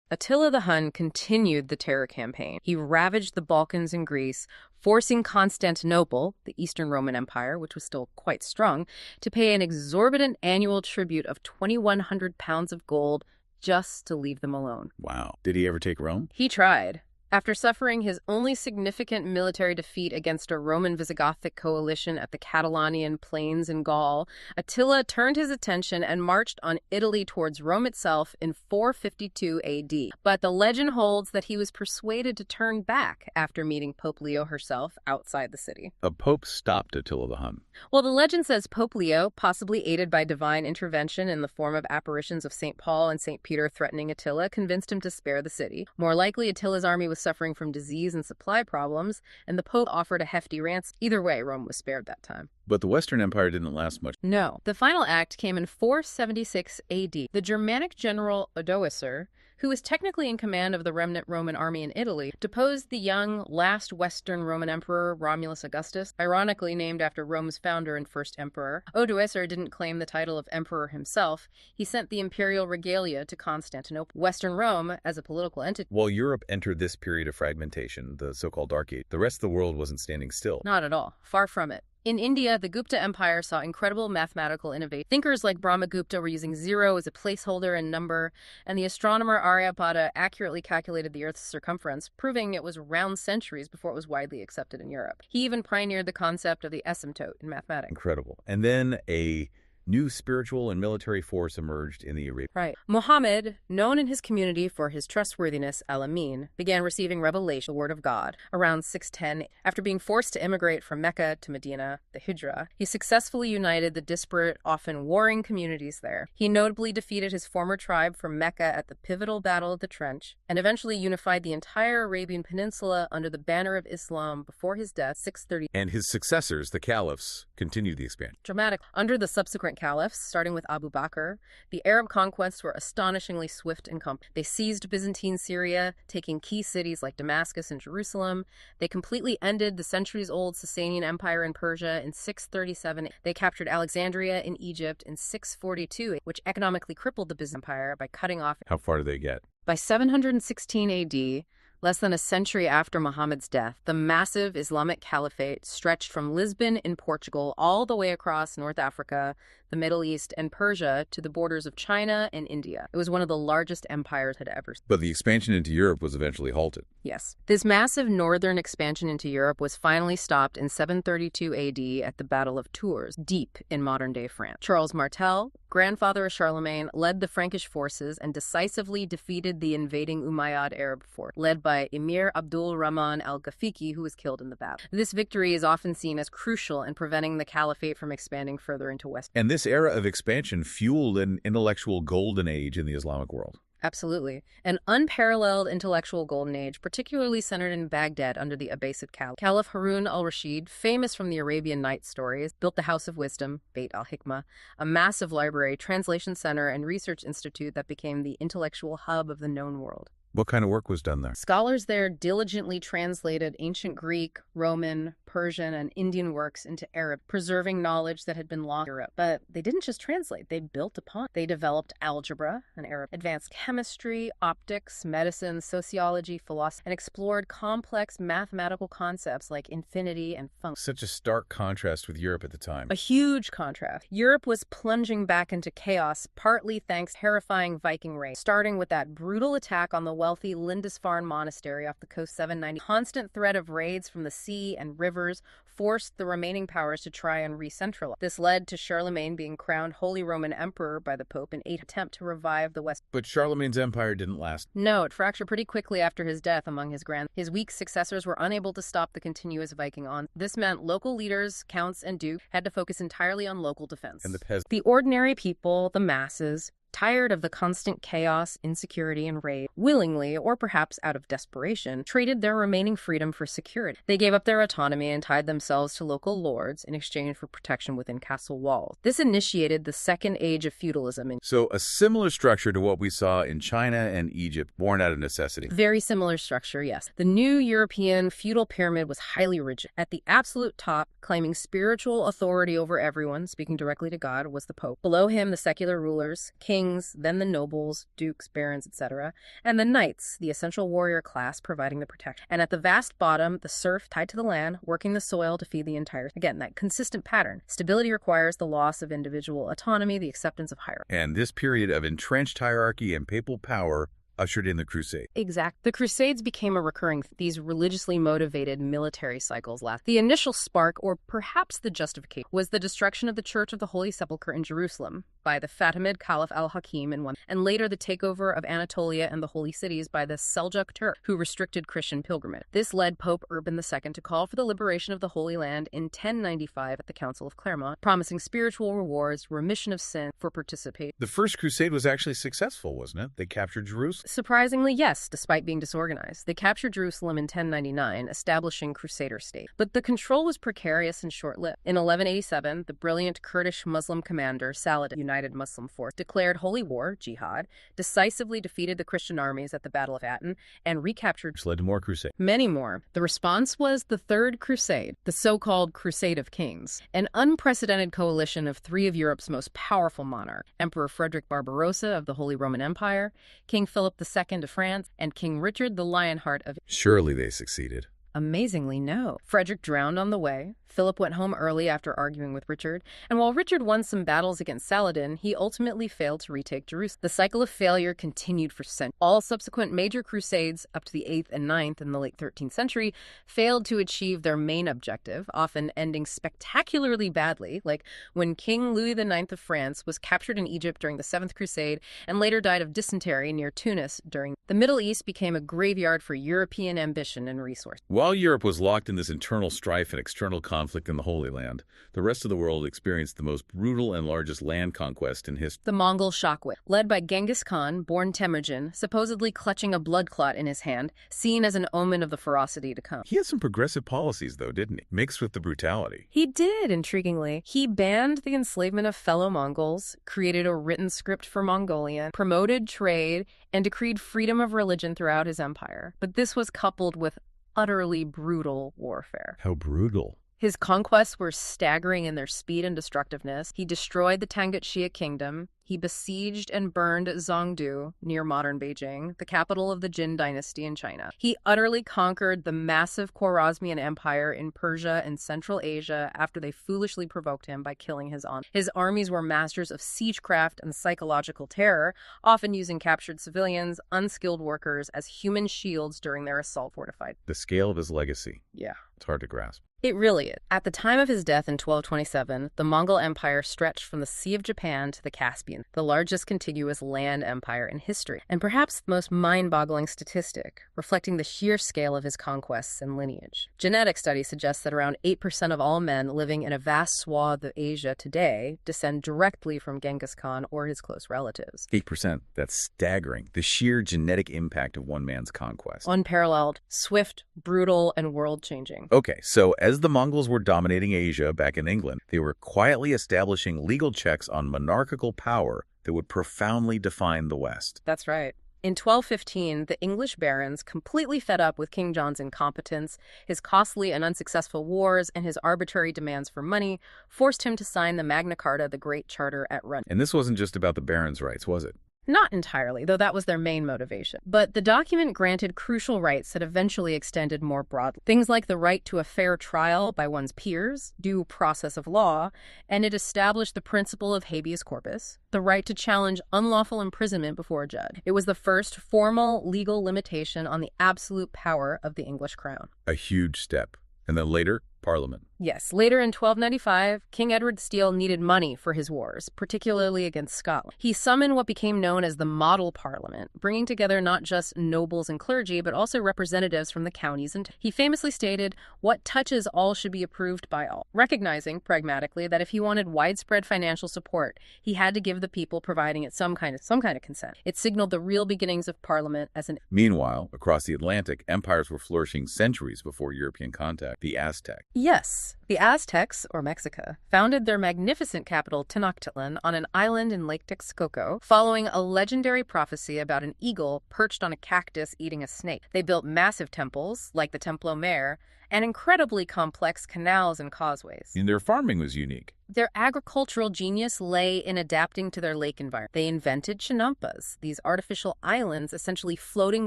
Attila the Hun continued the terror campaign. He ravaged the Balkans and Greece, forcing Constantinople, the Eastern Roman Empire, which was still quite strong, to pay an exorbitant annual tribute of 2,100 pounds of gold just to leave them alone. Wow. Did he ever take Rome? He tried. After suffering his only significant military defeat against a Roman Visigothic coalition at the Catalanian plains in Gaul, Attila turned his attention and marched on Italy towards Rome itself in 452 AD. But the legend holds that he was persuaded to turn back after meeting Pope Leo herself outside the city. A pope stopped Attila the Hun. Well, the legend says Pope Leo, possibly aided by divine intervention in the form of apparitions of St. Paul and St. Peter threatening Attila, convinced him to spare the city. More likely, Attila's army was was suffering from disease and supply problems, and the Pope offered a hefty ransom. Either way, Rome was spared that time. But the Western Empire didn't last much. No. The final act came in 476 AD. The Germanic general Odoacer, who was technically in command of the remnant Roman army in Italy, deposed the young, last Western Roman emperor Romulus Augustus, ironically named after Rome's founder and first emperor. Odoacer didn't claim the title of emperor himself. He sent the imperial regalia to Constantinople. Western Rome, as a political entity... While Europe entered this period of fragmentation, the so-called Dark Age, the rest of the world wasn't standing still. Not at all. Far from it. In India, the Gupta Empire saw incredible mathematical innovation. Thinkers like Brahmagupta were using 0 as a placeholder in number, and the astronomer Aryabhata accurately calculated the Earth's circumference, proving it was around centuries before it was widely accepted in Europe. He even pioneered the concept of the asymptote in mathematics. Incredible. And then a new spiritual and military force emerged in the Arabian. Right. Muhammad, known in his community for his trustworthiness, Al-Amin, began receiving revelation, the word of God, around 610. After being forced to immigrate from Mecca to Medina, the Hijra, he successfully united the disparate, often warring communities there. He notably defeated his former tribe from Mecca at the pivotal Battle of the Trench, and eventually unified the entire Arabian Peninsula under the banner of Islam before his death, 630. And his successors, the caliphs, continued the expansion. Dramatic. Under the subsequent caliphs, starting with Abu Bakr, the Arab conquests were astonishingly swift and complex. They seized Byzantine Syria, taking key cities like Damascus and Jerusalem. They completely ended the centuries-old Sasanian Empire in Persia in 637. They captured Alexandria in Egypt in 642, which economically crippled the Byzantine Empire by cutting off... How far did they get? By 716 AD, less than a century after Muhammad's death, the massive Islamic Caliphate stretched from Lisbon in Portugal all the way across North Africa, the Middle East, and Persia to the borders of China and India. It was one of the largest empires had ever seen. But the expansion into Europe was eventually halted. Yes. This massive northern expansion into Europe was finally stopped in 732 AD at the Battle of Tours, deep in modern-day France. Charles Martel, grandfather of Charlemagne, led the Frankish forces and decisively defeated the invading Umayyad Arab force, led by Emir Abdul Rahman al-Ghafiqi, who was killed in the battle. This victory is often seen as crucial in preventing the caliphate from expanding further into West. And this era of expansion fueled an intellectual golden age in the Islamic world. Absolutely. An unparalleled intellectual golden age, particularly centered in Baghdad under the Abbasid Caliph. Caliph Harun al-Rashid, famous from the Arabian Nights stories, built the House of Wisdom, Beit al-Hikmah, a massive library, translation center, and research institute that became the intellectual hub of the known world. What kind of work was done there? Scholars there diligently translated ancient Greek, Roman, Persian, and Indian works into Arabic, preserving knowledge that had been lost in Europe. But they didn't just translate, they built upon it. They developed algebra in Arabic, advanced chemistry, optics, medicine, sociology, philosophy, and explored complex mathematical concepts like infinity and function. Such a stark contrast with Europe at the time. A huge contrast. Europe was plunging back into chaos, partly thanks to terrifying Viking raids, starting with that brutal attack on the wealthy Lindisfarne Monastery off the coast 790. Constant threat of raids from the sea and rivers forced the remaining powers to try and re-centralize. This led to Charlemagne being crowned Holy Roman Emperor by the Pope in an attempt to revive the West. But Charlemagne's empire didn't last. No, it fractured pretty quickly after his death among his His weak successors were unable to stop the continuous Viking on. This meant local leaders, counts, and dukes had to focus entirely on local defense. And the peasants. The ordinary people, the masses, tired of the constant chaos, insecurity, and raid, willingly, or perhaps out of desperation, traded their remaining freedom for security. They gave up their autonomy and tied themselves to local lords in exchange for protection within castle walls. This initiated the second age of feudalism. So a similar structure to what we saw in China and Egypt, born out of necessity. Very similar structure, yes. The new European feudal pyramid was highly rigid. At the absolute top, claiming spiritual authority over everyone, speaking directly to God, was the Pope. Below him, the secular rulers, kings, then the nobles, dukes, barons, etc., and the knights, the essential warrior class providing the protection. And at the vast bottom, the serf tied to the land, working the soil to feed the entire... Again, that consistent pattern. Stability requires the loss of individual autonomy, the acceptance of hierarchy. And this period of entrenched hierarchy and papal power ushered in the Crusade. Exact. The Crusades became a recurring these religiously motivated military cycles last. The initial spark, or perhaps the justification, was the destruction of the Church of the Holy Sepulchre in Jerusalem by the Fatimid Caliph al-Hakim and later the takeover of Anatolia and the Holy Cities by the Seljuk Turk, who restricted Christian pilgrimage. This led Pope Urban II to call for the liberation of the Holy Land in 1095 at the Council of Clermont, promising spiritual rewards, remission of sin for participation. The First Crusade was actually successful, wasn't it? They captured Jerusalem. Surprisingly, yes, despite being disorganized. They captured Jerusalem in 1099, establishing Crusader state. But the control was precarious and short-lived. In 1187, the brilliant Kurdish Muslim commander Saladin, United Muslim Force, declared holy war, jihad, decisively defeated the Christian armies at the Battle of Hattin, and recaptured Which led to more crusades. Many more. The response was the Third Crusade, the so-called Crusade of Kings, an unprecedented coalition of three of Europe's most powerful monarchs: Emperor Frederick Barbarossa of the Holy Roman Empire, King Philip II of France, and King Richard the Lionheart of... Surely they succeeded. Amazingly, no. Frederick drowned on the way. Philip went home early after arguing with Richard, and while Richard won some battles against Saladin, he ultimately failed to retake Jerusalem. The cycle of failure continued for centuries. All subsequent major crusades, up to the 8th and 9th in the late 13th century, failed to achieve their main objective, often ending spectacularly badly, like when King Louis IX of France was captured in Egypt during the 7th Crusade and later died of dysentery near Tunis during... The Middle East became a graveyard for European ambition and resource. While Europe was locked in this internal strife and external conflict in the Holy Land, the rest of the world experienced the most brutal and largest land conquest in history. The Mongol shockwave, led by Genghis Khan, born Temujin, supposedly clutching a blood clot in his hand, seen as an omen of the ferocity to come. He had some progressive policies, though, didn't he? Mixed with the brutality. He did, intriguingly. He banned the enslavement of fellow Mongols, created a written script for Mongolian, promoted trade, and decreed freedom of religion throughout his empire. But this was coupled with utterly brutal warfare. How brutal. His conquests were staggering in their speed and destructiveness. He destroyed the Tangut kingdom. He besieged and burned Zhongdu, near modern Beijing, the capital of the Jin dynasty in China. He utterly conquered the massive Khwarezmian Empire in Persia and Central Asia after they foolishly provoked him by killing his aunt. His armies were masters of siegecraft and psychological terror, often using captured civilians, unskilled workers, as human shields during their assault fortified. The scale of his legacy. Yeah. It's hard to grasp. It really is. At the time of his death in 1227, the Mongol Empire stretched from the Sea of Japan to the Caspian, the largest contiguous land empire in history, and perhaps the most mind-boggling statistic, reflecting the sheer scale of his conquests and lineage. Genetic studies suggest that around 8% of all men living in a vast swath of Asia today descend directly from Genghis Khan or his close relatives. 8%. That's staggering. The sheer genetic impact of one man's conquest. Unparalleled, swift, brutal, and world-changing. Okay, so as the Mongols were dominating Asia back in England, they were quietly establishing legal checks on monarchical power that would profoundly define the West. That's right. In 1215, the English barons, completely fed up with King John's incompetence, his costly and unsuccessful wars, and his arbitrary demands for money, forced him to sign the Magna Carta, the Great Charter, at Run. And this wasn't just about the barons' rights, was it? Not entirely, though that was their main motivation. But the document granted crucial rights that eventually extended more broadly. Things like the right to a fair trial by one's peers, due process of law, and it established the principle of habeas corpus, the right to challenge unlawful imprisonment before a judge. It was the first formal legal limitation on the absolute power of the English crown. A huge step. And then later, Parliament. Yes, later in 1295, King Edward Steele needed money for his wars, particularly against Scotland. He summoned what became known as the Model Parliament, bringing together not just nobles and clergy, but also representatives from the counties. And he famously stated, "What touches all should be approved by all," recognizing pragmatically that if he wanted widespread financial support, he had to give the people providing it some kind of consent. It signaled the real beginnings of Parliament as an... Meanwhile, across the Atlantic, empires were flourishing centuries before European contact. The Aztec. Yes. The Aztecs, or Mexica, founded their magnificent capital Tenochtitlan on an island in Lake Texcoco, following a legendary prophecy about an eagle perched on a cactus eating a snake. They built massive temples, like the Templo Mayor, and incredibly complex canals and causeways. And their farming was unique. Their agricultural genius lay in adapting to their lake environment. They invented chinampas, these artificial islands, essentially floating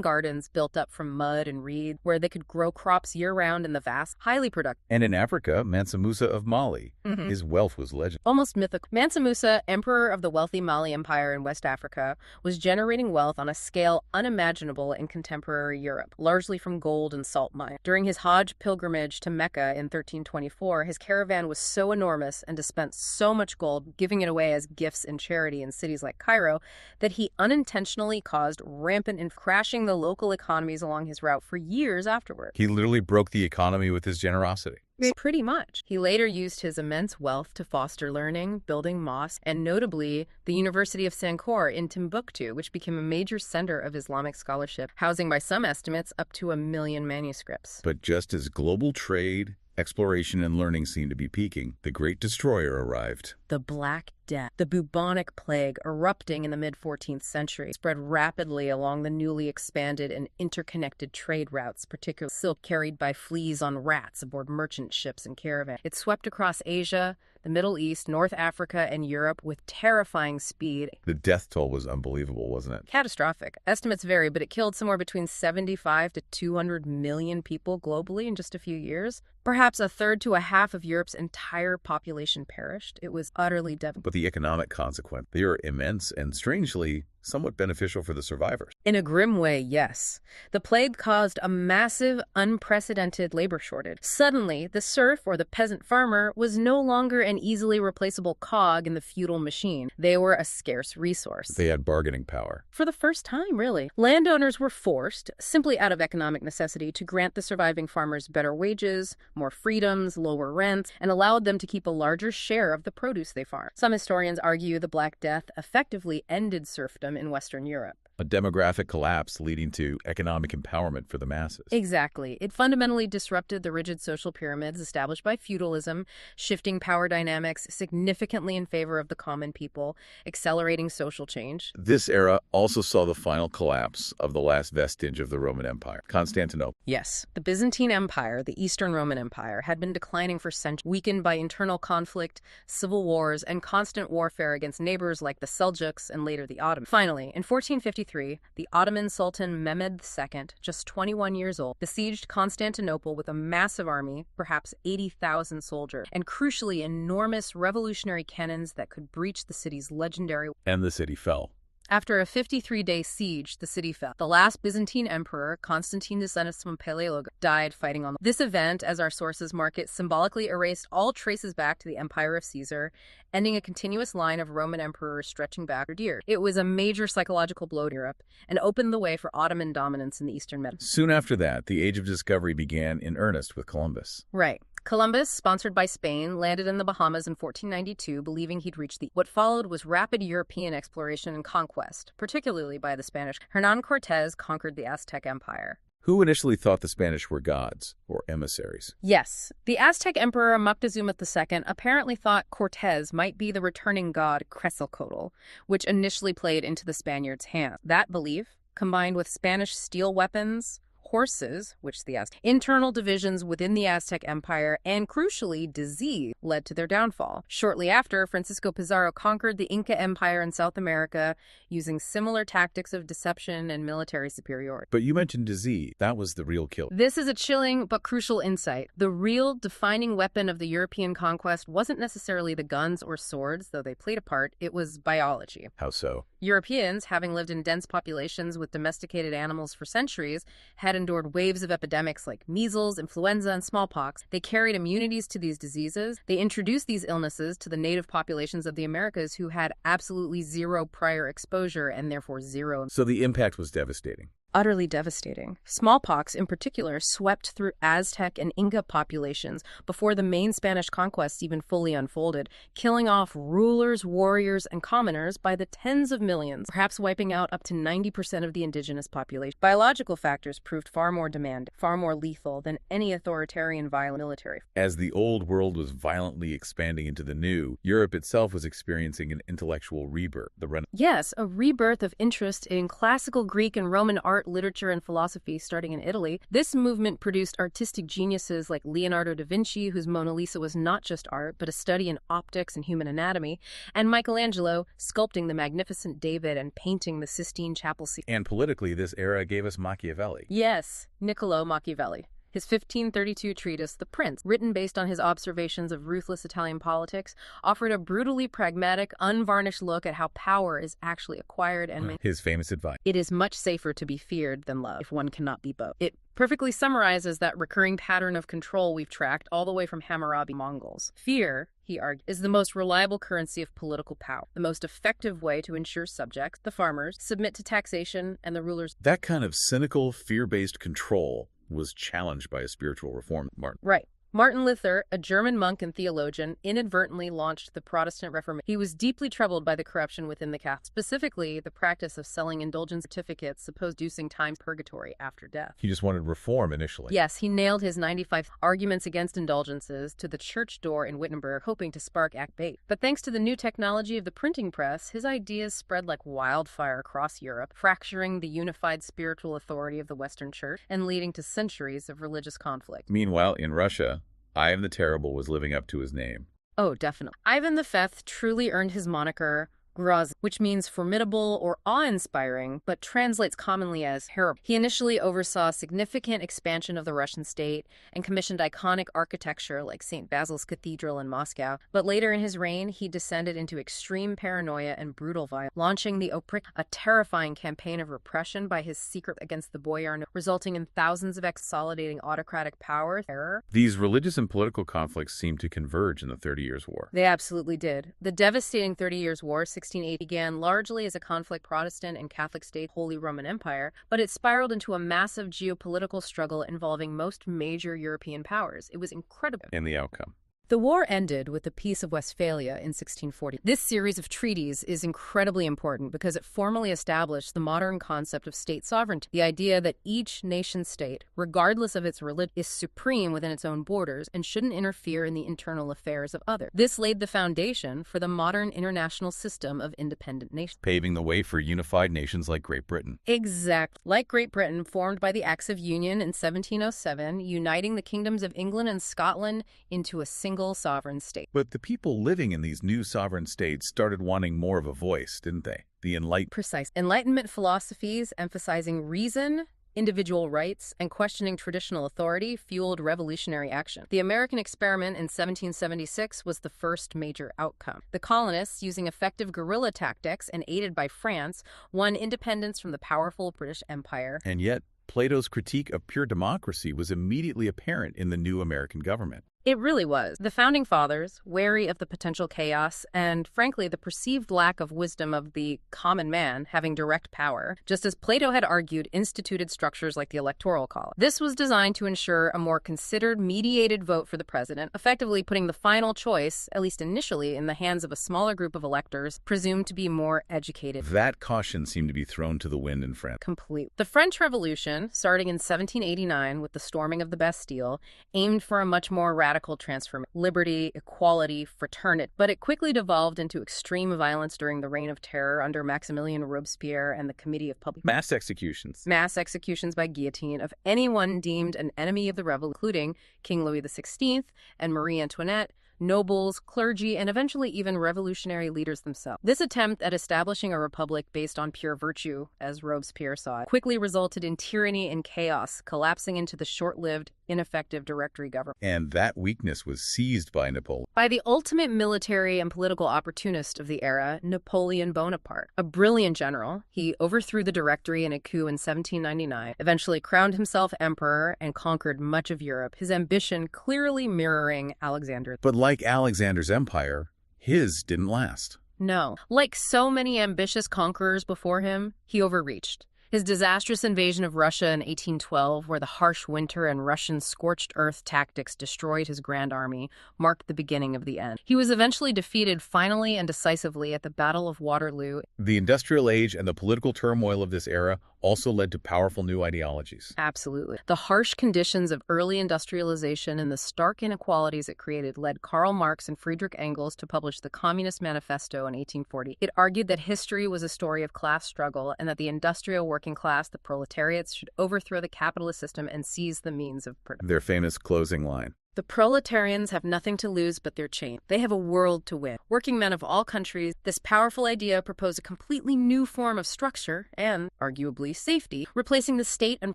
gardens built up from mud and reed, where they could grow crops year-round in the vast, highly productive. And in Africa, Mansa Musa of Mali, his wealth was legendary. Almost mythical. Mansa Musa, emperor of the wealthy Mali Empire in West Africa, was generating wealth on a scale unimaginable in contemporary Europe, largely from gold and salt mines. During his Hajj pilgrimage to Mecca in 1324, his caravan was so enormous and spent so much gold giving it away as gifts and charity in cities like Cairo that he unintentionally caused rampant and crashing the local economies along his route for years afterward. He literally broke the economy with his generosity. Pretty much. He later used his immense wealth to foster learning, building mosques, and notably the University of Sankore in Timbuktu, which became a major center of Islamic scholarship, housing by some estimates up to 1 million manuscripts. But just as global trade, exploration, and learning seemed to be peaking, the Great Destroyer arrived. The Black Death, the bubonic plague erupting in the mid-14th century, spread rapidly along the newly expanded and interconnected trade routes, particularly silk carried by fleas on rats aboard merchant ships and caravans. It swept across Asia, the Middle East, North Africa, and Europe with terrifying speed. The death toll was unbelievable, wasn't it? Catastrophic. Estimates vary, but it killed somewhere between 75 to 200 million people globally in just a few years. Perhaps a third to a half of Europe's entire population perished. It was utterly devastating. But the economic consequences, they are immense and, strangely, somewhat beneficial for the survivors. In a grim way, yes. The plague caused a massive, unprecedented labor shortage. Suddenly, the serf or the peasant farmer was no longer an easily replaceable cog in the feudal machine. They were a scarce resource. They had bargaining power. For the first time, really. Landowners were forced, simply out of economic necessity, to grant the surviving farmers better wages, more freedoms, lower rents, and allowed them to keep a larger share of the produce they farmed. Some historians argue the Black Death effectively ended serfdom in Western Europe. A demographic collapse leading to economic empowerment for the masses. Exactly. It fundamentally disrupted the rigid social pyramids established by feudalism, shifting power dynamics significantly in favor of the common people, accelerating social change. This era also saw the final collapse of the last vestige of the Roman Empire, Constantinople. Yes. The Byzantine Empire, the Eastern Roman Empire, had been declining for centuries, weakened by internal conflict, civil wars, and constant warfare against neighbors like the Seljuks and later the Ottomans. Finally, in 1453, the Ottoman Sultan Mehmed II, just 21 years old, besieged Constantinople with a massive army, perhaps 80,000 soldiers, and crucially enormous revolutionary cannons that could breach the city's legendary... And the city fell. After a 53-day siege, the city fell. The last Byzantine emperor, Constantine Decennius from Paleolog, died fighting on. This event, as our sources mark it, symbolically erased all traces back to the empire of Caesar, ending a continuous line of Roman emperors stretching back for years. It was a major psychological blow to Europe and opened the way for Ottoman dominance in the Eastern Mediterranean. Soon after that, the Age of Discovery began in earnest with Columbus. Right. Columbus, sponsored by Spain, landed in the Bahamas in 1492, believing he'd reached the... What followed was rapid European exploration and conquest, particularly by the Spanish. Hernán Cortés conquered the Aztec Empire. Who initially thought the Spanish were gods, or emissaries? Yes. The Aztec Emperor Moctezuma II apparently thought Cortés might be the returning god Quetzalcoatl, which initially played into the Spaniards' hands. That belief, combined with Spanish steel weapons, horses, which the internal divisions within the Aztec Empire, and crucially, disease, led to their downfall. Shortly after, Francisco Pizarro conquered the Inca Empire in South America using similar tactics of deception and military superiority. But you mentioned disease. That was the real killer. This is a chilling but crucial insight. The real defining weapon of the European conquest wasn't necessarily the guns or swords, though they played a part. It was biology. How so? Europeans, having lived in dense populations with domesticated animals for centuries, had endured waves of epidemics like measles, influenza, and smallpox. They carried immunities to these diseases. They introduced these illnesses to the native populations of the Americas who had absolutely zero prior exposure and therefore zero. So the impact was devastating. Utterly devastating. Smallpox, in particular, swept through Aztec and Inca populations before the main Spanish conquests even fully unfolded, killing off rulers, warriors, and commoners by the tens of millions, perhaps wiping out up to 90% of the indigenous population. Biological factors proved far more demanding, far more lethal than any authoritarian violent military. As the old world was violently expanding into the new, Europe itself was experiencing an intellectual rebirth. Yes, a rebirth of interest in classical Greek and Roman art, literature, and philosophy starting in Italy. This movement produced artistic geniuses like Leonardo da Vinci, whose Mona Lisa was not just art, but a study in optics and human anatomy, and Michelangelo, sculpting the magnificent David and painting the Sistine Chapel scene. And politically, this era gave us Machiavelli. Yes, Niccolò Machiavelli. His 1532 treatise, The Prince, written based on his observations of ruthless Italian politics, offered a brutally pragmatic, unvarnished look at how power is actually acquired and his famous advice. It is much safer to be feared than loved if one cannot be both. It perfectly summarizes that recurring pattern of control we've tracked all the way from Hammurabi Mongols. Fear, he argued, is the most reliable currency of political power, the most effective way to ensure subjects, the farmers, submit to taxation, and the rulers. That kind of cynical, fear-based control was challenged by a spiritual reform, Martin. Right. Martin Luther, a German monk and theologian, inadvertently launched the Protestant Reformation. He was deeply troubled by the corruption within the Catholic, specifically the practice of selling indulgence certificates supposed reducing time purgatory after death. He just wanted reform initially. Yes, he nailed his 95 arguments against indulgences to the church door in Wittenberg, hoping to spark Act 8. But thanks to the new technology of the printing press, his ideas spread like wildfire across Europe, fracturing the unified spiritual authority of the Western Church and leading to centuries of religious conflict. Meanwhile, in Russia, Ivan the Terrible was living up to his name. Oh, definitely. Ivan the Fifth truly earned his moniker Grozny, which means formidable or awe-inspiring, but translates commonly as terrible. He initially oversaw significant expansion of the Russian state and commissioned iconic architecture like St. Basil's Cathedral in Moscow, but later in his reign, he descended into extreme paranoia and brutal violence, launching the Oprik, a terrifying campaign of repression by his secret against the boyar, resulting in thousands of consolidating autocratic power. Terror. These religious and political conflicts seemed to converge in the 30 Years' War. They absolutely did. The devastating 30 Years' War, 1680, began largely as a conflict Protestant and Catholic state, Holy Roman Empire, but it spiraled into a massive geopolitical struggle involving most major European powers. It was incredible. And the outcome. The war ended with the Peace of Westphalia in 1640. This series of treaties is incredibly important because it formally established the modern concept of state sovereignty, the idea that each nation-state, regardless of its religion, is supreme within its own borders and shouldn't interfere in the internal affairs of others. This laid the foundation for the modern international system of independent nations, paving the way for unified nations like Great Britain. Exactly. Like Great Britain, formed by the Acts of Union in 1707, uniting the kingdoms of England and Scotland into a single sovereign state. But the people living in these new sovereign states started wanting more of a voice, didn't they? The Enlightenment philosophies emphasizing reason, individual rights, and questioning traditional authority fueled revolutionary action. The American experiment in 1776 was the first major outcome. The colonists, using effective guerrilla tactics and aided by France, won independence from the powerful British Empire. And yet, Plato's critique of pure democracy was immediately apparent in the new American government. It really was. The Founding Fathers, wary of the potential chaos and, frankly, the perceived lack of wisdom of the common man having direct power, just as Plato had argued, instituted structures like the Electoral College. This was designed to ensure a more considered, mediated vote for the president, effectively putting the final choice, at least initially, in the hands of a smaller group of electors, presumed to be more educated. That caution seemed to be thrown to the wind in France. Completely. The French Revolution, starting in 1789 with the storming of the Bastille, aimed for a much more radical transformation, liberty, equality, fraternity, but it quickly devolved into extreme violence during the Reign of Terror under Maximilien Robespierre and the Committee of Public Mass executions. Mass executions by guillotine of anyone deemed an enemy of the revolution, including King Louis XVI and Marie Antoinette, nobles, clergy, and eventually even revolutionary leaders themselves. This attempt at establishing a republic based on pure virtue, as Robespierre saw it, quickly resulted in tyranny and chaos, collapsing into the short-lived, ineffective Directory government. And that weakness was seized by Napoleon. By the ultimate military and political opportunist of the era, Napoleon Bonaparte. A brilliant general, he overthrew the Directory in a coup in 1799, eventually crowned himself emperor, and conquered much of Europe, his ambition clearly mirroring Alexander. But like Alexander's empire, his didn't last. No. Like so many ambitious conquerors before him, he overreached. His disastrous invasion of Russia in 1812, where the harsh winter and Russian scorched earth tactics destroyed his grand army, marked the beginning of the end. He was eventually defeated finally and decisively at the Battle of Waterloo. The industrial age and the political turmoil of this era also led to powerful new ideologies. Absolutely. The harsh conditions of early industrialization and the stark inequalities it created led Karl Marx and Friedrich Engels to publish the Communist Manifesto in 1840. It argued that history was a story of class struggle and that the industrial working class, the proletariats, should overthrow the capitalist system and seize the means of production. Their famous closing line. The proletarians have nothing to lose but their chain. They have a world to win. Working men of all countries, this powerful idea proposed a completely new form of structure and, arguably, safety, replacing the state and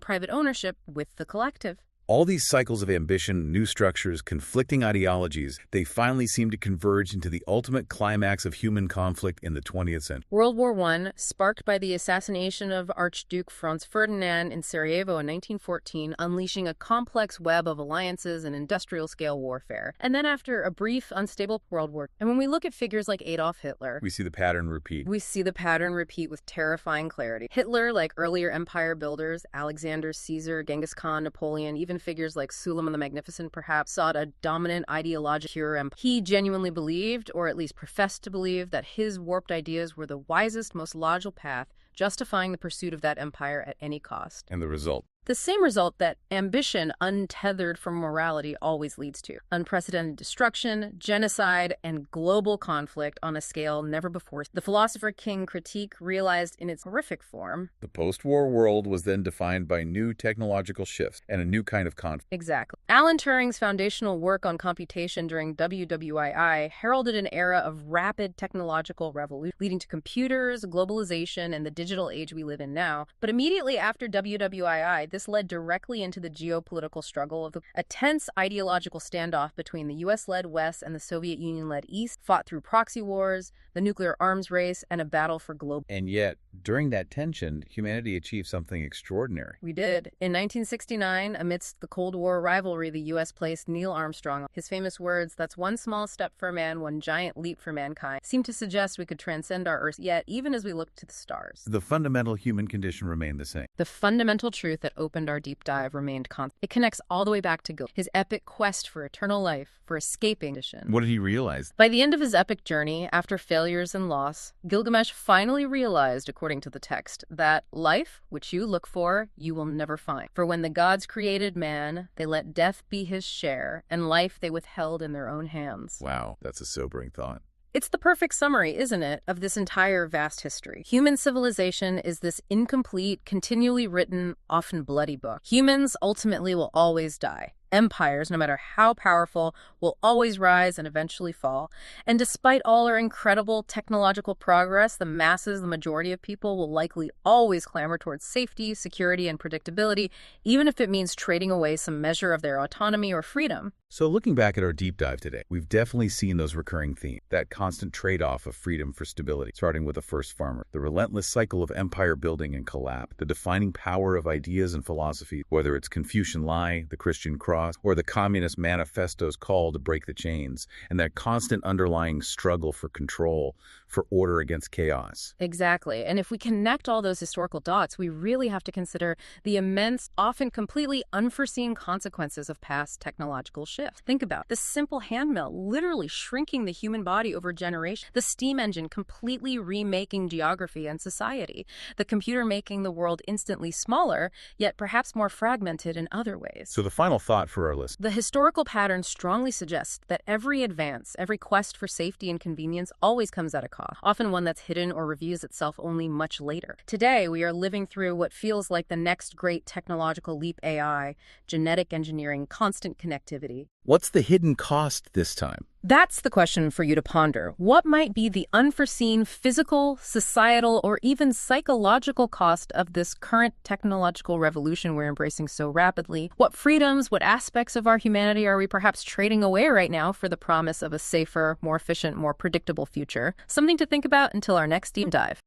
private ownership with the collective. All these cycles of ambition, new structures, conflicting ideologies, they finally seem to converge into the ultimate climax of human conflict in the 20th century. World War I, sparked by the assassination of Archduke Franz Ferdinand in Sarajevo in 1914, unleashing a complex web of alliances and industrial-scale warfare. And then after a brief, unstable World War, and when we look at figures like Adolf Hitler, we see the pattern repeat. We see the pattern repeat with terrifying clarity. Hitler, like earlier empire builders, Alexander, Caesar, Genghis Khan, Napoleon, even even figures like Suleiman the Magnificent perhaps sought a dominant ideological cure, and he genuinely believed, or at least professed to believe, that his warped ideas were the wisest, most logical path, justifying the pursuit of that empire at any cost. And the result? The same result that ambition untethered from morality always leads to: unprecedented destruction, genocide, and global conflict on a scale never before. The philosopher King critique, realized in its horrific form. The post-war world was then defined by new technological shifts and a new kind of conflict. Exactly. Alan Turing's foundational work on computation during WWII heralded an era of rapid technological revolution, leading to computers, globalization, and the digital age we live in now. But immediately after WWII, this led directly into the geopolitical struggle of a tense ideological standoff between the U.S.-led West and the Soviet Union-led East, fought through proxy wars, the nuclear arms race, and a battle for global. And yet, during that tension, humanity achieved something extraordinary. We did. In 1969, amidst the Cold War rivalry, the U.S. placed Neil Armstrong. His famous words, "That's one small step for man, one giant leap for mankind," seemed to suggest we could transcend our Earth yet, even as we look to the stars. The fundamental human condition remained the same. The fundamental truth that opened our deep dive remained constant. It connects all the way back to Gilgamesh, his epic quest for eternal life, for escaping condition. What did he realize? By the end of his epic journey, after failures and loss, Gilgamesh finally realized, according to the text, that life, which you look for, you will never find. For when the gods created man, they let death be his share, and life they withheld in their own hands. Wow, that's a sobering thought. It's the perfect summary, isn't it, of this entire vast history. Human civilization is this incomplete, continually written, often bloody book. Humans ultimately will always die. Empires, no matter how powerful, will always rise and eventually fall. And despite all our incredible technological progress, the masses, the majority of people, will likely always clamor towards safety, security, and predictability, even if it means trading away some measure of their autonomy or freedom. So looking back at our deep dive today, we've definitely seen those recurring themes, that constant trade-off of freedom for stability, starting with the first farmer, the relentless cycle of empire building and collapse, the defining power of ideas and philosophy, whether it's Confucian lie, the Christian cross, or the Communist Manifesto's call to break the chains, and that constant underlying struggle for control, for order against chaos. Exactly. And if we connect all those historical dots, we really have to consider the immense, often completely unforeseen consequences of past technological shifts. Think about the simple hand mill literally shrinking the human body over generations, the steam engine completely remaking geography and society, the computer making the world instantly smaller, yet perhaps more fragmented in other ways. So the final thought for our listeners. The historical pattern strongly suggests that every advance, every quest for safety and convenience always comes at a cost, often one that's hidden or reveals itself only much later. Today, we are living through what feels like the next great technological leap: AI, genetic engineering, constant connectivity. What's the hidden cost this time? That's the question for you to ponder. What might be the unforeseen physical, societal, or even psychological cost of this current technological revolution we're embracing so rapidly? What freedoms, what aspects of our humanity are we perhaps trading away right now for the promise of a safer, more efficient, more predictable future? Something to think about until our next deep dive.